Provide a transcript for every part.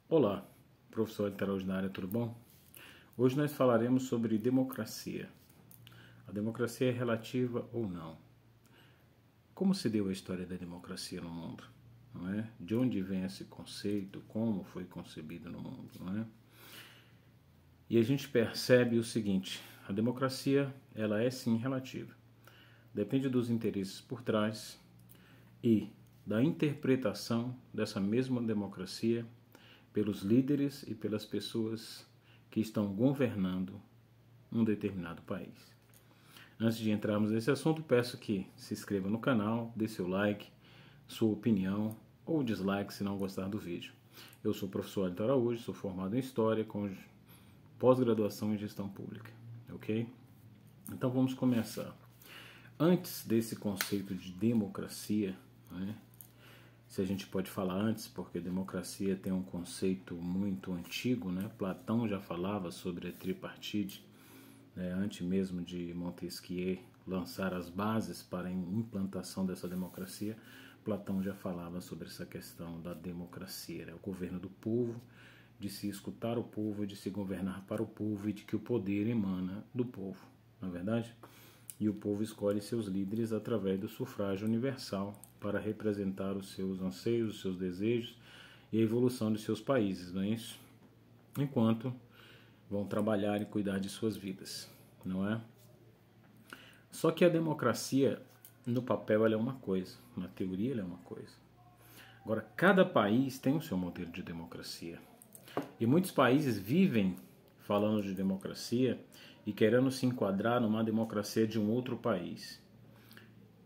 Olá, professor Elton na área, tudo bom? Hoje nós falaremos sobre democracia. A democracia é relativa ou não? Como se deu a história da democracia no mundo? Não é? De onde vem esse conceito? Como foi concebido no mundo? Não é? E a gente percebe o seguinte: a democracia ela é sim relativa. Depende dos interesses por trás e da interpretação dessa mesma democracia pelos líderes e pelas pessoas que estão governando um determinado país. Antes de entrarmos nesse assunto, peço que se inscreva no canal, dê seu like, sua opinião ou dislike se não gostar do vídeo. Eu sou o professor Elton Araújo, sou formado em História com pós-graduação em Gestão Pública, ok? Então vamos começar. Antes desse conceito de democracia, né, se a gente pode falar antes, porque democracia tem um conceito muito antigo, né? Platão já falava sobre a tripartite, né? Antes mesmo de Montesquieu lançar as bases para a implantação dessa democracia, Platão já falava sobre essa questão da democracia, né? O governo do povo, de se escutar o povo, de se governar para o povo e de que o poder emana do povo, não é verdade? E o povo escolhe seus líderes através do sufrágio universal para representar os seus anseios, os seus desejos e a evolução de seus países, não é isso? Enquanto vão trabalhar e cuidar de suas vidas, não é? Só que a democracia, no papel, ela é uma coisa, na teoria ela é uma coisa. Agora, cada país tem o seu modelo de democracia. E muitos países vivem falando de democracia e querendo se enquadrar numa democracia de um outro país.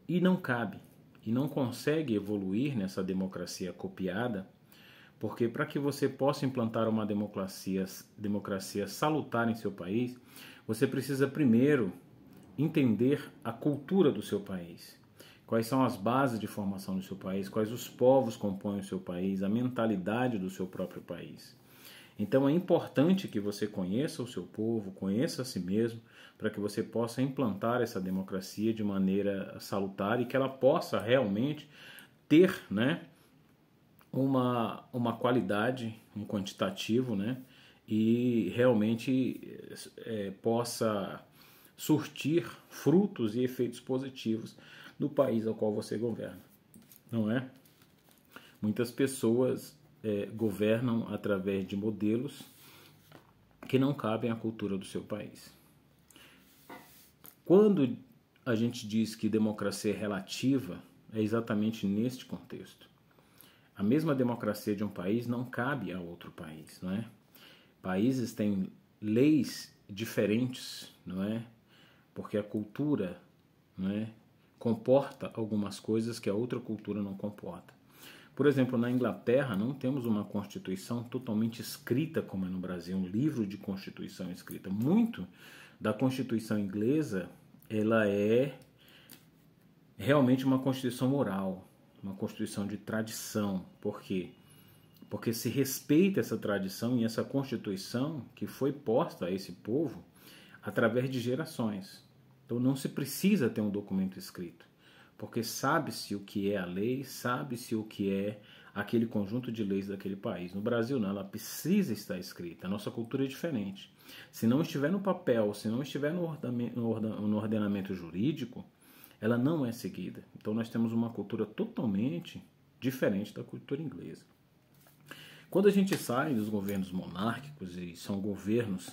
E não cabe, e não consegue evoluir nessa democracia copiada, porque para que você possa implantar uma democracia salutar em seu país, você precisa primeiro entender a cultura do seu país. Quais são as bases de formação do seu país, quais os povos compõem o seu país, a mentalidade do seu próprio país. Então é importante que você conheça o seu povo, conheça a si mesmo, para que você possa implantar essa democracia de maneira salutar e que ela possa realmente ter, né, uma qualidade, um quantitativo, né, e realmente possa surtir frutos e efeitos positivos no país ao qual você governa, não é? Muitas pessoas governam através de modelos que não cabem à cultura do seu país. Quando a gente diz que democracia é relativa, é exatamente neste contexto. A mesma democracia de um país não cabe a outro país, não é? Países têm leis diferentes, não é? Porque a cultura, não é, comporta algumas coisas que a outra cultura não comporta. Por exemplo, na Inglaterra não temos uma Constituição totalmente escrita como é no Brasil, um livro de Constituição escrita. Muito da Constituição inglesa, ela é realmente uma Constituição moral, uma Constituição de tradição. Por quê? Porque se respeita essa tradição e essa Constituição que foi posta a esse povo através de gerações. Então não se precisa ter um documento escrito, porque sabe-se o que é a lei, sabe-se o que é aquele conjunto de leis daquele país. No Brasil não, ela precisa estar escrita, a nossa cultura é diferente. Se não estiver no papel, se não estiver no ordenamento jurídico, ela não é seguida. Então nós temos uma cultura totalmente diferente da cultura inglesa. Quando a gente sai dos governos monárquicos, e são governos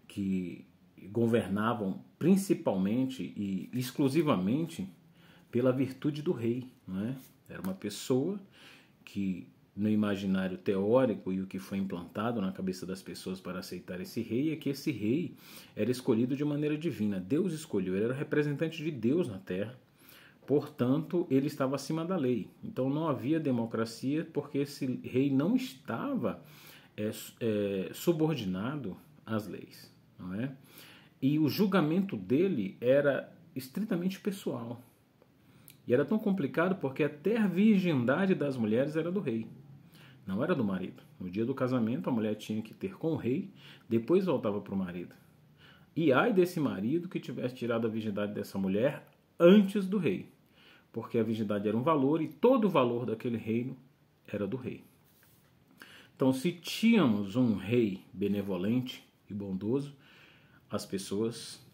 que governavam principalmente e exclusivamente pela virtude do rei, não é? Era uma pessoa que no imaginário teórico e o que foi implantado na cabeça das pessoas para aceitar esse rei é que esse rei era escolhido de maneira divina. Deus escolheu, ele era representante de Deus na terra, portanto ele estava acima da lei. Então não havia democracia porque esse rei não estava subordinado às leis, não é? E o julgamento dele era estritamente pessoal. E era tão complicado porque até a virgindade das mulheres era do rei, não era do marido. No dia do casamento, a mulher tinha que ter com o rei, depois voltava para o marido. E ai desse marido que tivesse tirado a virgindade dessa mulher antes do rei, porque a virgindade era um valor e todo o valor daquele reino era do rei. Então, se tínhamos um rei benevolente e bondoso, as pessoas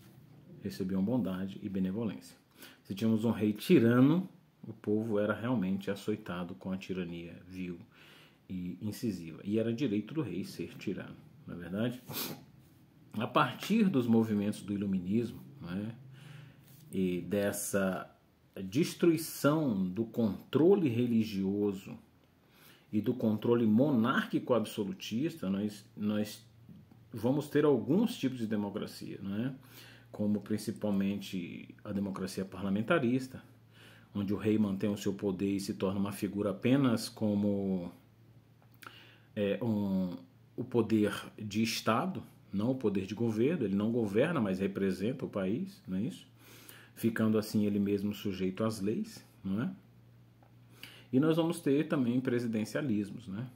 recebiam bondade e benevolência. Se tínhamos um rei tirano, o povo era realmente açoitado com a tirania vil e incisiva. E era direito do rei ser tirano, não é verdade? A partir dos movimentos do iluminismo, não é? E dessa destruição do controle religioso e do controle monárquico absolutista, nós vamos ter alguns tipos de democracia, não é? Como principalmente a democracia parlamentarista, onde o rei mantém o seu poder e se torna uma figura apenas como o poder de Estado, não o poder de governo. Ele não governa, mas representa o país, não é isso? Ficando assim ele mesmo sujeito às leis, não é? E nós vamos ter também presidencialismos, né?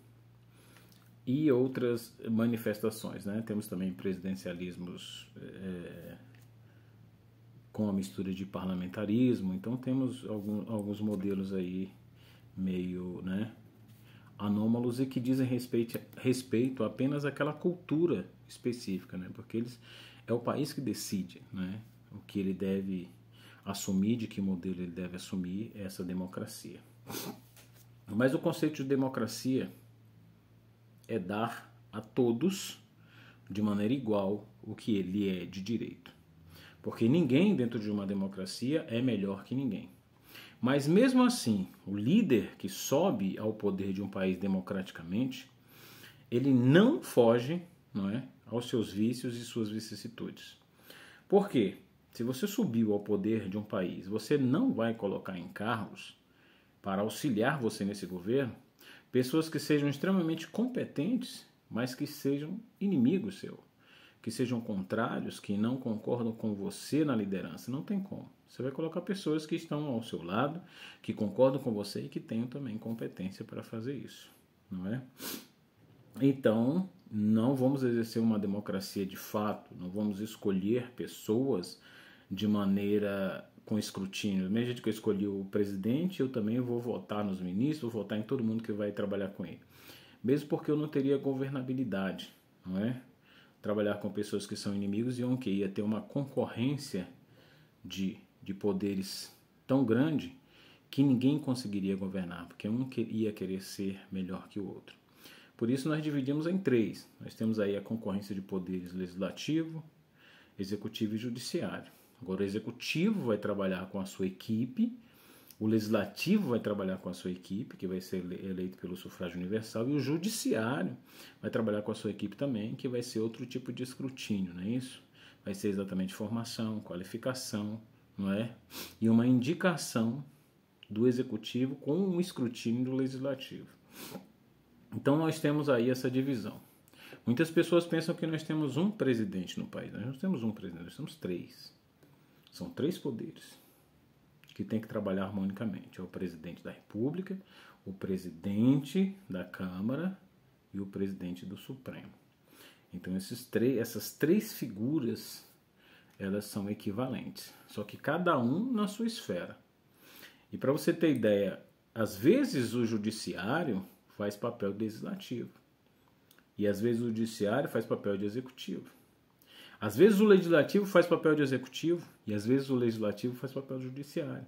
E outras manifestações, né? Temos também presidencialismos com a mistura de parlamentarismo. Então temos alguns modelos aí meio, né, anômalos e que dizem respeito apenas àquela cultura específica, né? Porque é o país que decide, né, o que ele deve assumir, de que modelo ele deve assumir essa democracia. Mas o conceito de democracia é dar a todos, de maneira igual, o que ele é de direito. Porque ninguém dentro de uma democracia é melhor que ninguém. Mas mesmo assim, o líder que sobe ao poder de um país democraticamente, ele não foge, não é, aos seus vícios e suas vicissitudes. Por quê? Se você subiu ao poder de um país, você não vai colocar em cargos para auxiliar você nesse governo pessoas que sejam extremamente competentes, mas que sejam inimigos seu, que sejam contrários, que não concordam com você na liderança. Não tem como. Você vai colocar pessoas que estão ao seu lado, que concordam com você e que tenham também competência para fazer isso, não é? Então, não vamos exercer uma democracia de fato, não vamos escolher pessoas de maneira com escrutínio. Do mesmo jeito que eu escolhi o presidente, eu também vou votar nos ministros, vou votar em todo mundo que vai trabalhar com ele. Mesmo porque eu não teria governabilidade, não é? Trabalhar com pessoas que são inimigos e que ia ter uma concorrência de poderes tão grande que ninguém conseguiria governar, porque um ia querer ser melhor que o outro. Por isso nós dividimos em três. Nós temos aí a concorrência de poderes legislativo, executivo e judiciário. Agora o executivo vai trabalhar com a sua equipe, o legislativo vai trabalhar com a sua equipe, que vai ser eleito pelo sufrágio universal, e o judiciário vai trabalhar com a sua equipe também, que vai ser outro tipo de escrutínio, não é isso? Vai ser exatamente formação, qualificação, não é? E uma indicação do executivo com um escrutínio do legislativo. Então nós temos aí essa divisão. Muitas pessoas pensam que nós temos um presidente no país. Nós não temos um presidente, nós temos três. São três poderes que tem que trabalhar harmonicamente. É o presidente da República, o presidente da Câmara e o presidente do Supremo. Então essas três figuras, elas são equivalentes, só que cada um na sua esfera. E para você ter ideia, às vezes o judiciário faz papel de legislativo e às vezes o judiciário faz papel de executivo. Às vezes o legislativo faz papel de executivo e às vezes o legislativo faz papel de judiciário.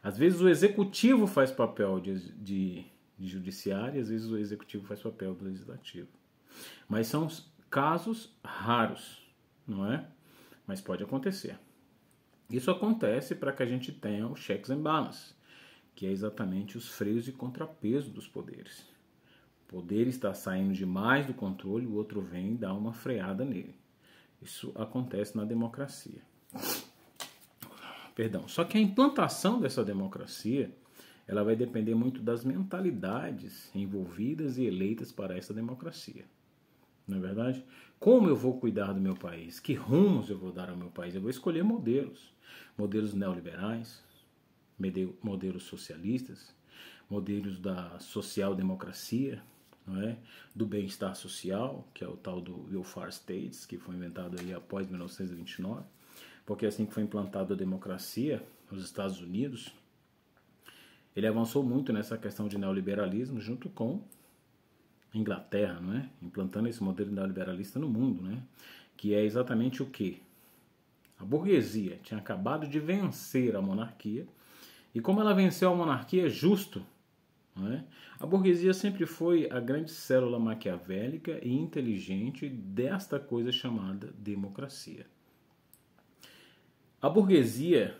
Às vezes o executivo faz papel de judiciário e às vezes o executivo faz papel do legislativo. Mas são casos raros, não é? Mas pode acontecer. Isso acontece para que a gente tenha o checks and balances, que é exatamente os freios e contrapeso dos poderes. O poder está saindo demais do controle, o outro vem e dá uma freada nele. Isso acontece na democracia. Só que a implantação dessa democracia, ela vai depender muito das mentalidades envolvidas e eleitas para essa democracia. Não é verdade? Como eu vou cuidar do meu país? Que rumos eu vou dar ao meu país? Eu vou escolher modelos. Modelos neoliberais, modelos socialistas, modelos da social-democracia, não é? Do bem-estar social, que é o tal do welfare states, que foi inventado aí após 1929, porque assim que foi implantada a democracia nos Estados Unidos, ele avançou muito nessa questão de neoliberalismo junto com Inglaterra, não é? Implantando esse modelo neoliberalista no mundo, né? Que é exatamente o quê? A burguesia tinha acabado de vencer a monarquia, e como ela venceu a monarquia, é justo, não é? A burguesia sempre foi a grande célula maquiavélica e inteligente desta coisa chamada democracia. A burguesia,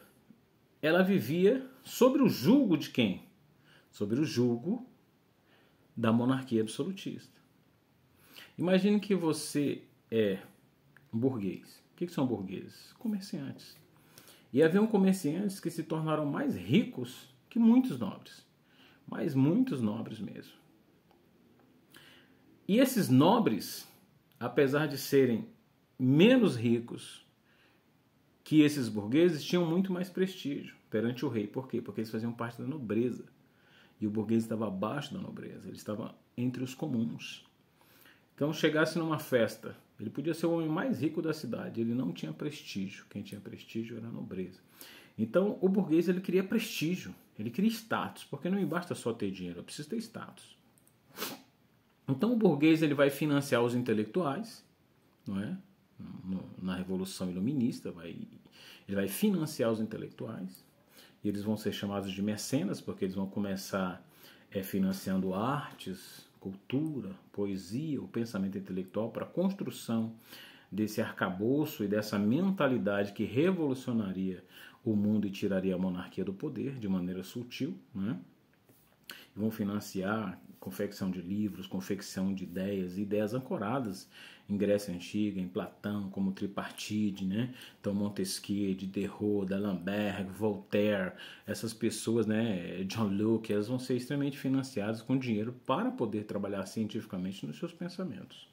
ela vivia sob o jugo de quem? Sobre o jugo da monarquia absolutista. Imagine que você é um burguês. O que são burgueses? Comerciantes. E haviam comerciantes que se tornaram mais ricos que muitos nobres. Mas muitos nobres mesmo. E esses nobres, apesar de serem menos ricos que esses burgueses, tinham muito mais prestígio perante o rei. Por quê? Porque eles faziam parte da nobreza. E o burguês estava abaixo da nobreza. Ele estava entre os comuns. Então, chegasse numa festa, ele podia ser o homem mais rico da cidade, ele não tinha prestígio. Quem tinha prestígio era a nobreza. Então, o burguês, ele queria prestígio, ele queria status, porque não me basta só ter dinheiro, eu preciso ter status. Então, o burguês, ele vai financiar os intelectuais, não é? Na Revolução Iluminista, ele vai financiar os intelectuais, e eles vão ser chamados de mecenas, porque eles vão começar financiando artes, cultura, poesia, o pensamento intelectual para a construção desse arcabouço e dessa mentalidade que revolucionaria o mundo e tiraria a monarquia do poder de maneira sutil, né? E vão financiar confecção de livros, confecção de ideias ancoradas em Grécia Antiga, em Platão, como Tripartite, né? Então Montesquieu, Diderot, D'Alembert, Voltaire, essas pessoas, né? John Locke, elas vão ser extremamente financiadas com dinheiro para poder trabalhar cientificamente nos seus pensamentos.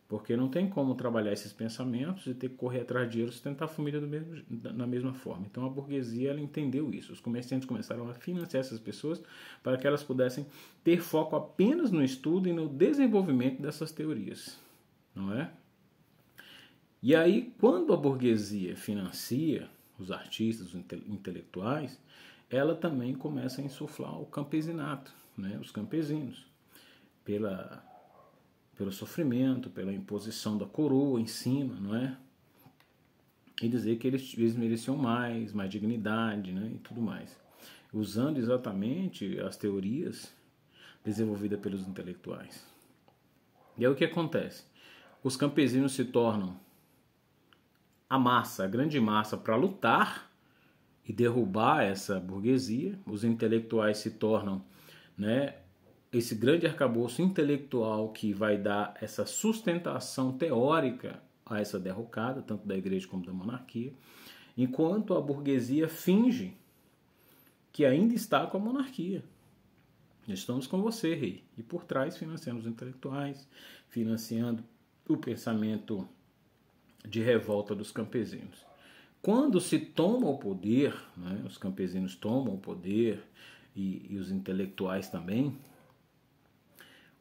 Porque não tem como trabalhar esses pensamentos e ter que correr atrás de dinheiro e sustentar a família da mesma forma. Então a burguesia, ela entendeu isso. Os comerciantes começaram a financiar essas pessoas para que elas pudessem ter foco apenas no estudo e no desenvolvimento dessas teorias. Não é? E aí, quando a burguesia financia os artistas, os intelectuais, ela também começa a insuflar o campesinato, né? Os campesinos, pelo sofrimento, pela imposição da coroa em cima, não é? E dizer que eles mereciam mais dignidade, né? E tudo mais. Usando exatamente as teorias desenvolvidas pelos intelectuais. E aí o que acontece? Os campesinos se tornam a grande massa para lutar e derrubar essa burguesia. Os intelectuais se tornam, né, esse grande arcabouço intelectual que vai dar essa sustentação teórica a essa derrocada, tanto da igreja como da monarquia, enquanto a burguesia finge que ainda está com a monarquia. Estamos com você, rei. E por trás financiando os intelectuais, financiando o pensamento de revolta dos campesinos. Quando se toma o poder, né, os campesinos tomam o poder e os intelectuais também,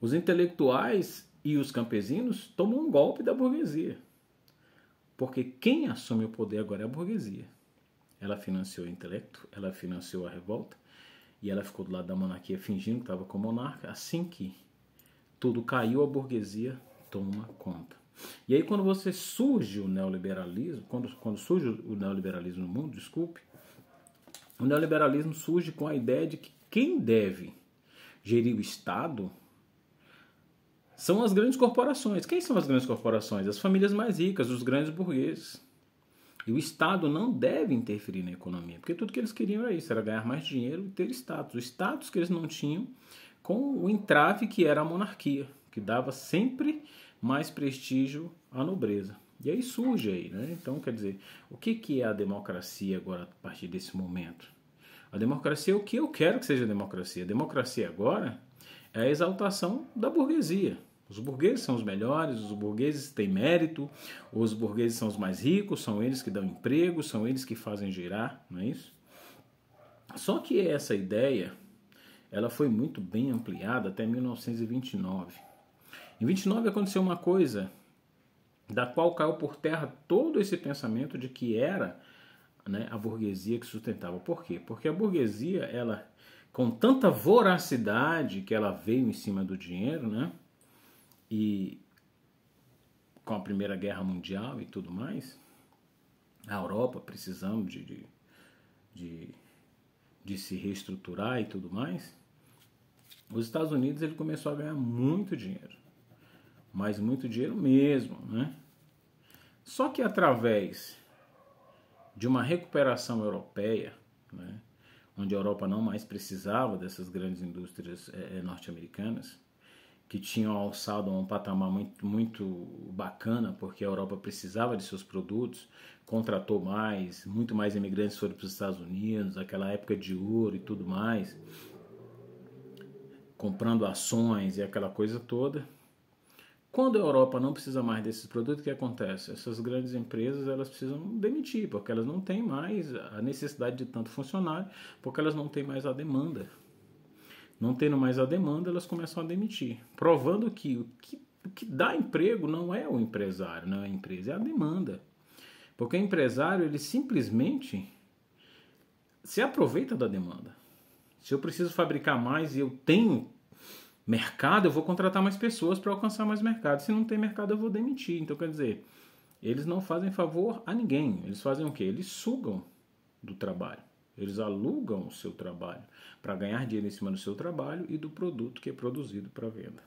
os intelectuais e os campesinos tomam um golpe da burguesia. Porque quem assume o poder agora é a burguesia. Ela financiou o intelecto, ela financiou a revolta, e ela ficou do lado da monarquia fingindo que estava com o monarca. Assim que tudo caiu, a burguesia toma conta. E aí quando surge o neoliberalismo, quando surge o neoliberalismo no mundo, o neoliberalismo surge com a ideia de que quem deve gerir o Estado são as grandes corporações. Quem são as grandes corporações? As famílias mais ricas, os grandes burgueses. E o Estado não deve interferir na economia, porque tudo que eles queriam era isso, era ganhar mais dinheiro e ter status. O status que eles não tinham com o entrave que era a monarquia, que dava sempre mais prestígio à nobreza. E aí surge aí, né? Então, quer dizer, o que é a democracia agora a partir desse momento? A democracia é o que eu quero que seja a democracia. A democracia agora é a exaltação da burguesia. Os burgueses são os melhores, os burgueses têm mérito, os burgueses são os mais ricos, são eles que dão emprego, são eles que fazem girar, não é isso? Só que essa ideia, ela foi muito bem ampliada até 1929. Em 29 aconteceu uma coisa da qual caiu por terra todo esse pensamento de que era, né, a burguesia que sustentava. Por quê? Porque a burguesia, ela, com tanta voracidade que ela veio em cima do dinheiro, né, E com a Primeira Guerra Mundial e tudo mais, a Europa precisando de se reestruturar e tudo mais, os Estados Unidos ele começou a ganhar muito dinheiro, mas muito dinheiro mesmo, né? Só que através de uma recuperação europeia, né, onde a Europa não mais precisava dessas grandes indústrias norte-americanas, que tinham alçado a um patamar muito, muito bacana, porque a Europa precisava de seus produtos, contratou mais, muito mais imigrantes foram para os Estados Unidos, aquela época de ouro e tudo mais, comprando ações e aquela coisa toda. Quando a Europa não precisa mais desses produtos, o que acontece? Essas grandes empresas elas precisam demitir, porque elas não têm mais a necessidade de tanto funcionário, porque elas não têm mais a demanda. Não tendo mais a demanda, elas começam a demitir, provando que o que dá emprego não é o empresário, não é a empresa, é a demanda. Porque o empresário, ele simplesmente se aproveita da demanda. Se eu preciso fabricar mais e eu tenho mercado, eu vou contratar mais pessoas para alcançar mais mercado. Se não tem mercado, eu vou demitir. Então, quer dizer, eles não fazem favor a ninguém. Eles fazem o quê? Eles sugam do trabalho. Eles alugam o seu trabalho para ganhar dinheiro em cima do seu trabalho e do produto que é produzido para venda.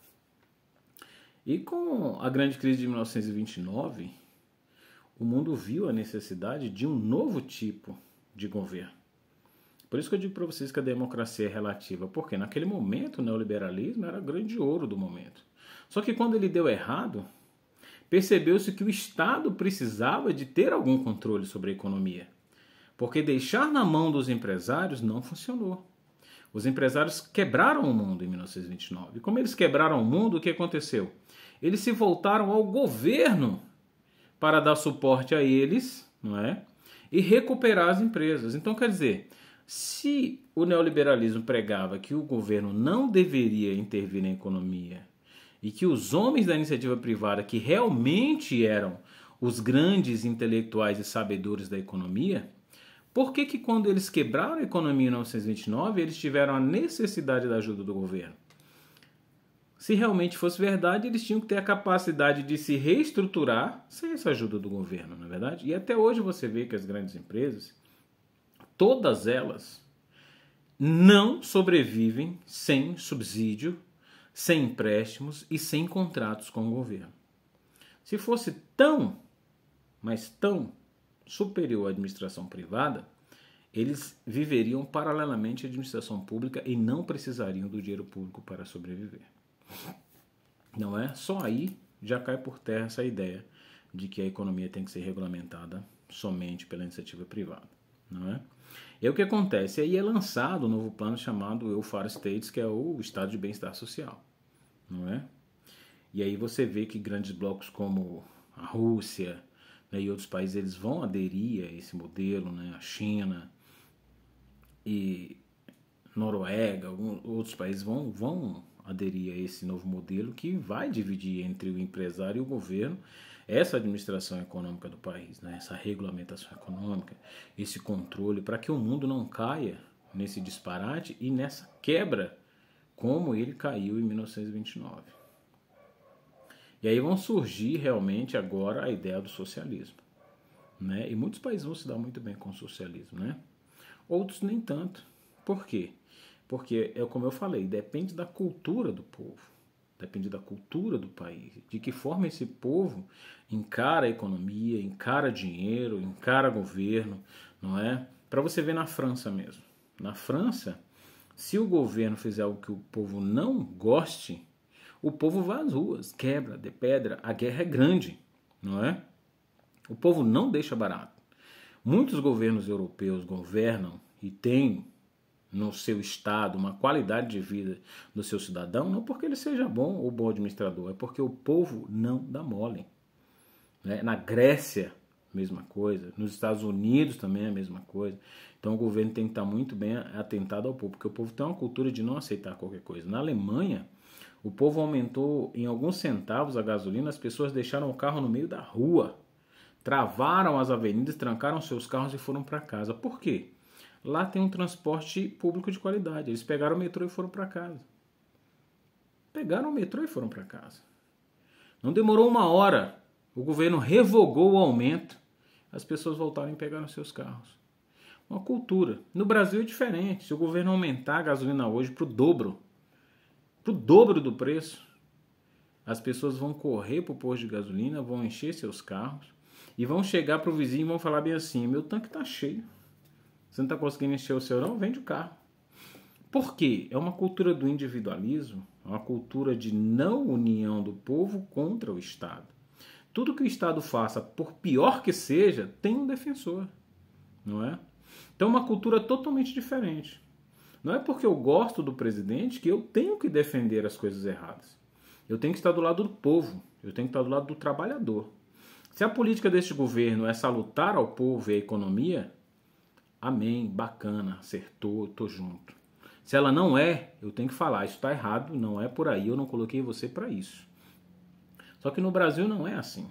E com a grande crise de 1929, o mundo viu a necessidade de um novo tipo de governo. Por isso que eu digo para vocês que a democracia é relativa, porque naquele momento o neoliberalismo era o grande ouro do momento. Só que quando ele deu errado, percebeu-se que o Estado precisava de ter algum controle sobre a economia. Porque deixar na mão dos empresários não funcionou. Os empresários quebraram o mundo em 1929. E como eles quebraram o mundo, o que aconteceu? Eles se voltaram ao governo para dar suporte a eles, não é? E recuperar as empresas. Então, quer dizer, se o neoliberalismo pregava que o governo não deveria intervir na economia e que os homens da iniciativa privada, que realmente eram os grandes intelectuais e sabedores da economia, por que quando eles quebraram a economia em 1929, eles tiveram a necessidade da ajuda do governo? Se realmente fosse verdade, eles tinham que ter a capacidade de se reestruturar sem essa ajuda do governo, não é verdade? E até hoje você vê que as grandes empresas, todas elas, não sobrevivem sem subsídio, sem empréstimos e sem contratos com o governo. Se fosse tão, mas tão superior à administração privada, eles viveriam paralelamente à administração pública e não precisariam do dinheiro público para sobreviver. Não é? Só aí já cai por terra essa ideia de que a economia tem que ser regulamentada somente pela iniciativa privada. Não é? E aí o que acontece? Aí é lançado um novo plano chamado Welfare States, que é o Estado de Bem-Estar Social. Não é? E aí você vê que grandes blocos como a Rússia, né, e outros países eles vão aderir a esse modelo, né, a China e Noruega, outros países vão aderir a esse novo modelo que vai dividir entre o empresário e o governo essa administração econômica do país, né, essa regulamentação econômica, esse controle, para que o mundo não caia nesse disparate e nessa quebra como ele caiu em 1929. E aí vão surgir realmente agora a ideia do socialismo, né? E muitos países vão se dar muito bem com o socialismo, né? Outros nem tanto. Por quê? Porque, como eu falei, depende da cultura do povo, depende da cultura do país, de que forma esse povo encara a economia, encara dinheiro, encara governo, não é? Para você ver na França mesmo. Na França, se o governo fizer algo que o povo não goste, o povo vai às ruas, quebra, de pedra, a guerra é grande, não é? O povo não deixa barato. Muitos governos europeus governam e têm no seu estado uma qualidade de vida do seu cidadão, não porque ele seja bom ou bom administrador, é porque o povo não dá mole. Né? Na Grécia, mesma coisa. Nos Estados Unidos também é a mesma coisa. Então o governo tem que estar muito bem atentado ao povo, porque o povo tem uma cultura de não aceitar qualquer coisa. Na Alemanha, o povo aumentou em alguns centavos a gasolina, as pessoas deixaram o carro no meio da rua, travaram as avenidas, trancaram seus carros e foram para casa. Por quê? Lá tem um transporte público de qualidade. Eles pegaram o metrô e foram para casa. Pegaram o metrô e foram para casa. Não demorou 1 hora. O governo revogou o aumento. As pessoas voltaram a pegar nos seus carros. Uma cultura. No Brasil é diferente. Se o governo aumentar a gasolina hoje para o dobro do preço, as pessoas vão correr para o posto de gasolina, vão encher seus carros e vão chegar para o vizinho e vão falar bem assim: meu tanque está cheio. Você não está conseguindo encher o seu não? Vende o carro. Por quê? É uma cultura do individualismo, é uma cultura de não união do povo contra o Estado. Tudo que o Estado faça, por pior que seja, tem um defensor, não é? Então é uma cultura totalmente diferente. Não é porque eu gosto do presidente que eu tenho que defender as coisas erradas. Eu tenho que estar do lado do povo, eu tenho que estar do lado do trabalhador. Se a política deste governo é salutar ao povo e à economia, amém, bacana, acertou, tô junto. Se ela não é, eu tenho que falar, isso está errado, não é por aí, eu não coloquei você para isso. Só que no Brasil não é assim.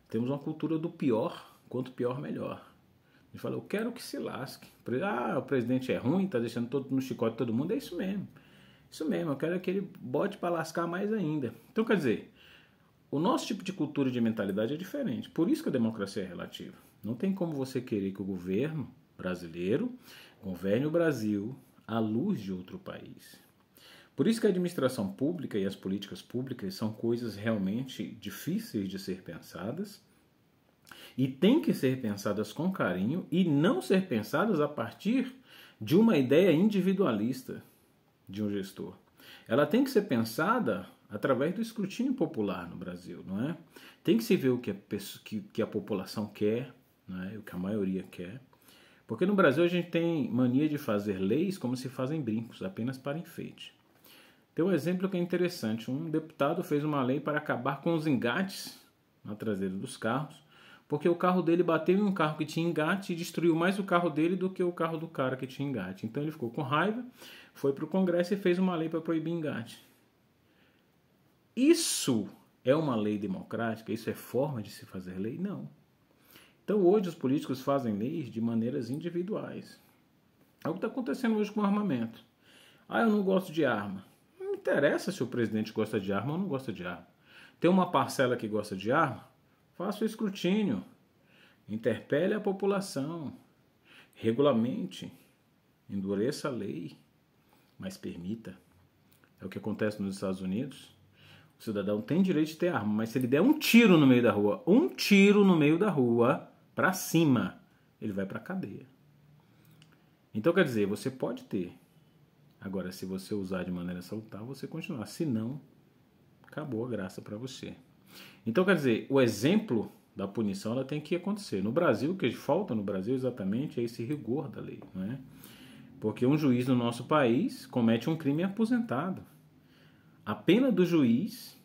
Temos uma cultura do pior, quanto pior, melhor. A gente fala, eu quero que se lasque. O presidente é ruim, tá deixando todo no chicote todo mundo, é isso mesmo. Isso mesmo, eu quero que ele bote para lascar mais ainda. Então, quer dizer, o nosso tipo de cultura e de mentalidade é diferente. Por isso que a democracia é relativa. Não tem como você querer que o governo brasileiro governe o Brasil à luz de outro país. Por isso que a administração pública e as políticas públicas são coisas realmente difíceis de ser pensadas e têm que ser pensadas com carinho e não ser pensadas a partir de uma ideia individualista de um gestor. Ela tem que ser pensada através do escrutínio popular no Brasil, não é? Tem que se ver o que a população quer, não é? O que a maioria quer. Porque no Brasil a gente tem mania de fazer leis como se fazem brincos, apenas para enfeite. Tem um exemplo que é interessante. Um deputado fez uma lei para acabar com os engates na traseira dos carros, porque o carro dele bateu em um carro que tinha engate e destruiu mais o carro dele do que o carro do cara que tinha engate. Então ele ficou com raiva, foi para o Congresso e fez uma lei para proibir engate. Isso é uma lei democrática? Isso é forma de se fazer lei? Não. Então hoje os políticos fazem leis de maneiras individuais. É o que está acontecendo hoje com o armamento. Eu não gosto de arma. Não me interessa se o presidente gosta de arma ou não gosta de arma. Tem uma parcela que gosta de arma? Faça o escrutínio. Interpele a população. Regulamente. Endureça a lei. Mas permita. É o que acontece nos Estados Unidos. O cidadão tem direito de ter arma, mas se ele der um tiro no meio da rua, para cima, ele vai para a cadeia. Então, quer dizer, você pode ter. Agora, se você usar de maneira salutar, você continuar. Se não, acabou a graça para você. Então, quer dizer, o exemplo da punição ela tem que acontecer. No Brasil, o que falta no Brasil exatamente é esse rigor da lei, não é? Porque um juiz no nosso país comete um crime aposentado. A pena do juiz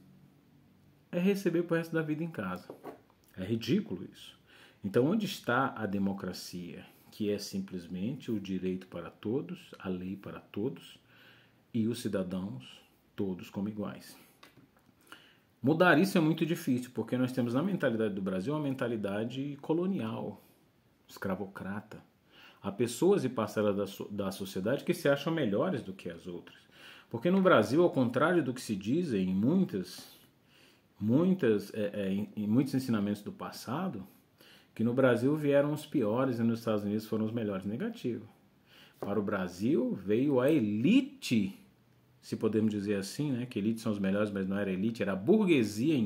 é receber pro resto da vida em casa. É ridículo isso. Então, onde está a democracia? Que é simplesmente o direito para todos, a lei para todos e os cidadãos todos como iguais. Mudar isso é muito difícil, porque nós temos na mentalidade do Brasil uma mentalidade colonial, escravocrata. Há pessoas e parcelas da sociedade que se acham melhores do que as outras. Porque no Brasil, ao contrário do que se diz em muitos ensinamentos do passado, que no Brasil vieram os piores e nos Estados Unidos foram os melhores. Negativo. Para o Brasil veio a elite, se podemos dizer assim, né? Que elite são os melhores, mas não era elite, era a burguesia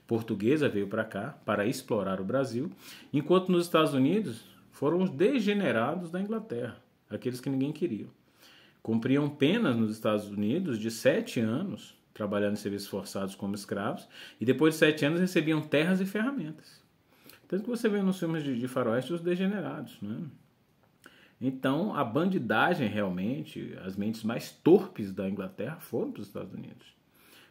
portuguesa veio para cá para explorar o Brasil, enquanto nos Estados Unidos foram os degenerados da Inglaterra, aqueles que ninguém queria. Cumpriam penas nos Estados Unidos de 7 anos, trabalhando em serviços forçados como escravos, e depois de 7 anos recebiam terras e ferramentas. Tanto que você vê nos filmes de faroeste os degenerados, né? Então, a bandidagem realmente, as mentes mais torpes da Inglaterra foram para os Estados Unidos.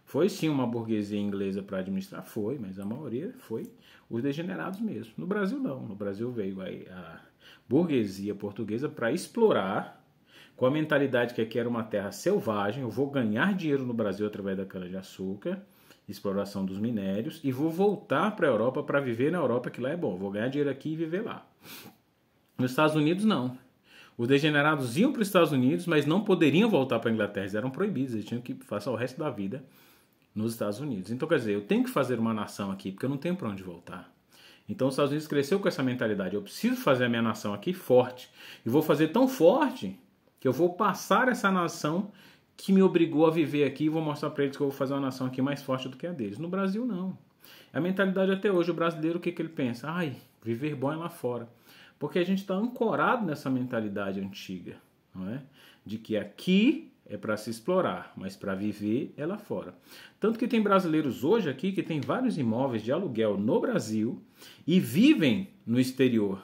Foi sim uma burguesia inglesa para administrar? Foi, mas a maioria foi os degenerados mesmo. No Brasil não, no Brasil veio a burguesia portuguesa para explorar, com a mentalidade que aqui era uma terra selvagem, eu vou ganhar dinheiro no Brasil através da cana-de-açúcar, exploração dos minérios, e vou voltar para a Europa para viver na Europa, que lá é bom, vou ganhar dinheiro aqui e viver lá. Nos Estados Unidos não. Os degenerados iam para os Estados Unidos, mas não poderiam voltar para a Inglaterra, eles eram proibidos, eles tinham que passar o resto da vida nos Estados Unidos. Então, quer dizer, eu tenho que fazer uma nação aqui, porque eu não tenho para onde voltar. Então, os Estados Unidos cresceu com essa mentalidade. Eu preciso fazer a minha nação aqui forte. E vou fazer tão forte que eu vou passar essa nação que me obrigou a viver aqui e vou mostrar para eles que eu vou fazer uma nação aqui mais forte do que a deles. No Brasil, não. A mentalidade até hoje, o brasileiro, o que ele pensa? Ai, viver bom é lá fora. Porque a gente está ancorado nessa mentalidade antiga, não é? De que aqui é para se explorar, mas para viver é lá fora. Tanto que tem brasileiros hoje aqui que tem vários imóveis de aluguel no Brasil e vivem no exterior,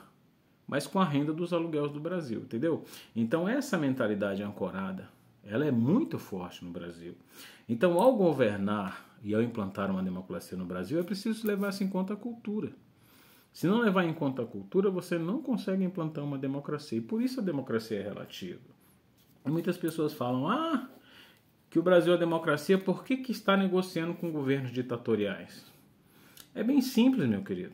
mas com a renda dos aluguéis do Brasil, entendeu? Então essa mentalidade ancorada, ela é muito forte no Brasil. Então ao governar e ao implantar uma democracia no Brasil, é preciso levar-se em conta a cultura. Se não levar em conta a cultura, você não consegue implantar uma democracia. E por isso a democracia é relativa. E muitas pessoas falam, que o Brasil é democracia, por que está negociando com governos ditatoriais? É bem simples, meu querido.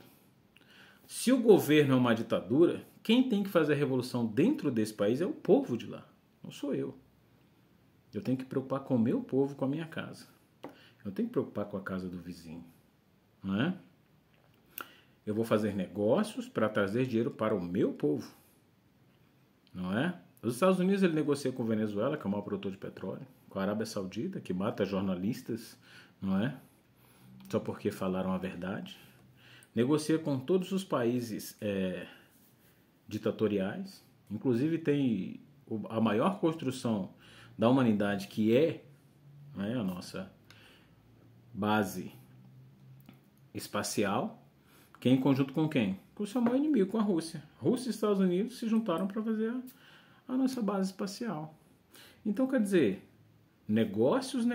Se o governo é uma ditadura, quem tem que fazer a revolução dentro desse país é o povo de lá, não sou eu. Eu tenho que preocupar com o meu povo, com a minha casa. Eu tenho que preocupar com a casa do vizinho, não é? Eu vou fazer negócios para trazer dinheiro para o meu povo, não é? Os Estados Unidos ele negocia com a Venezuela, que é o maior produtor de petróleo, com a Arábia Saudita, que mata jornalistas, não é? Só porque falaram a verdade. Negocia com todos os países ditatoriais. Inclusive tem a maior construção da humanidade, que é, né, a nossa base espacial, que é em conjunto com quem? Com o seu maior inimigo, com a Rússia. Rússia e Estados Unidos se juntaram para fazer a nossa base espacial. Então, quer dizer, negócios,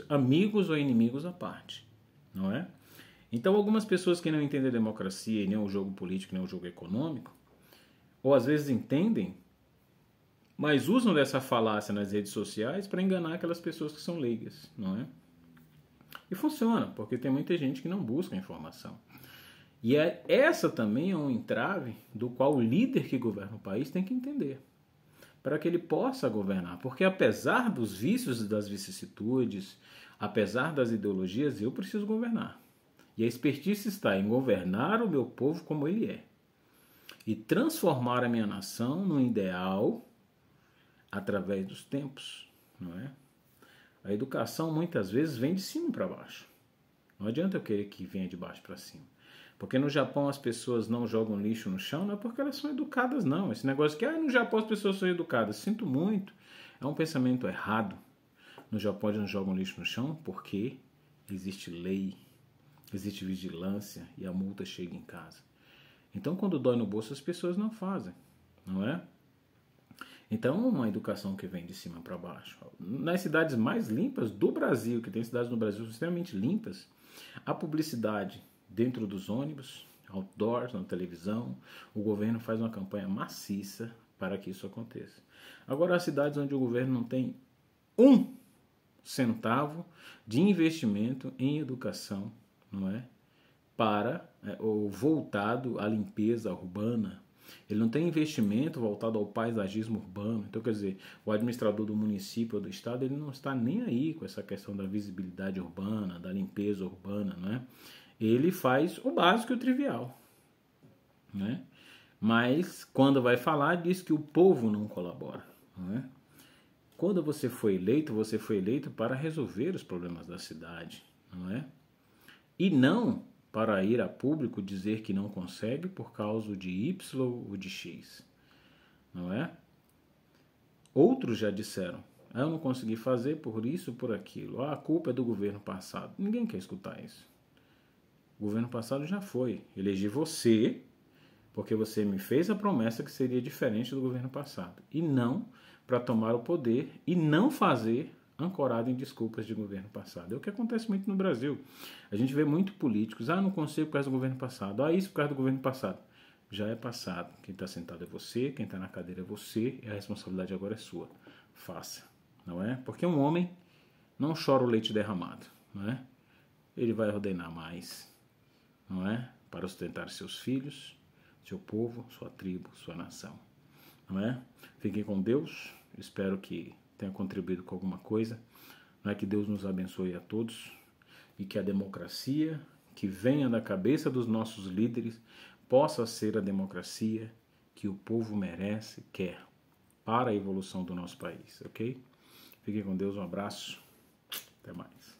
amigos ou inimigos à parte, não é? Então, algumas pessoas que não entendem a democracia e nem o jogo político, nem o jogo econômico, ou às vezes entendem, mas usam dessa falácia nas redes sociais para enganar aquelas pessoas que são leigas, não é? E funciona, porque tem muita gente que não busca informação. E essa também é um entrave do qual o líder que governa o país tem que entender, para que ele possa governar. Porque apesar dos vícios e das vicissitudes, apesar das ideologias, eu preciso governar. E a expertise está em governar o meu povo como ele é. E transformar a minha nação num ideal através dos tempos, não é? A educação muitas vezes vem de cima para baixo. Não adianta eu querer que venha de baixo para cima. Porque no Japão as pessoas não jogam lixo no chão, não é porque elas são educadas, não. Esse negócio que no Japão as pessoas são educadas, sinto muito, é um pensamento errado. No Japão eles não jogam lixo no chão porque existe lei, existe vigilância e a multa chega em casa. Então quando dói no bolso as pessoas não fazem, não é? Então é uma educação que vem de cima para baixo. Nas cidades mais limpas do Brasil, que tem cidades no Brasil extremamente limpas, a publicidade dentro dos ônibus, outdoors, na televisão, o governo faz uma campanha maciça para que isso aconteça. Agora, as cidades onde o governo não tem um centavo de investimento em educação, não é? Ou voltado à limpeza urbana, ele não tem investimento voltado ao paisagismo urbano. Então, quer dizer, o administrador do município ou do estado, ele não está nem aí com essa questão da visibilidade urbana, da limpeza urbana, não é? Ele faz o básico e o trivial, né? Mas quando vai falar, diz que o povo não colabora, não é? Quando você foi eleito para resolver os problemas da cidade, não é? E não para ir a público dizer que não consegue por causa de Y ou de X, não é? Outros já disseram, eu não consegui fazer por isso, por aquilo, a culpa é do governo passado. Ninguém quer escutar isso. O governo passado já foi. Elegi você porque você me fez a promessa que seria diferente do governo passado. E não para tomar o poder e não fazer ancorado em desculpas de governo passado. É o que acontece muito no Brasil. A gente vê muito políticos. Não consigo por causa do governo passado. Isso por causa do governo passado. Já é passado. Quem está sentado é você, quem está na cadeira é você e a responsabilidade agora é sua. Faça. Não é? Porque um homem não chora o leite derramado. Não é? Ele vai ordenar mais, não é? Para sustentar seus filhos, seu povo, sua tribo, sua nação, não é? Fiquem com Deus, espero que tenha contribuído com alguma coisa Que Deus nos abençoe a todos e que a democracia que venha da cabeça dos nossos líderes possa ser a democracia que o povo merece, quer, para a evolução do nosso país, ok? Fiquem com Deus, um abraço, até mais.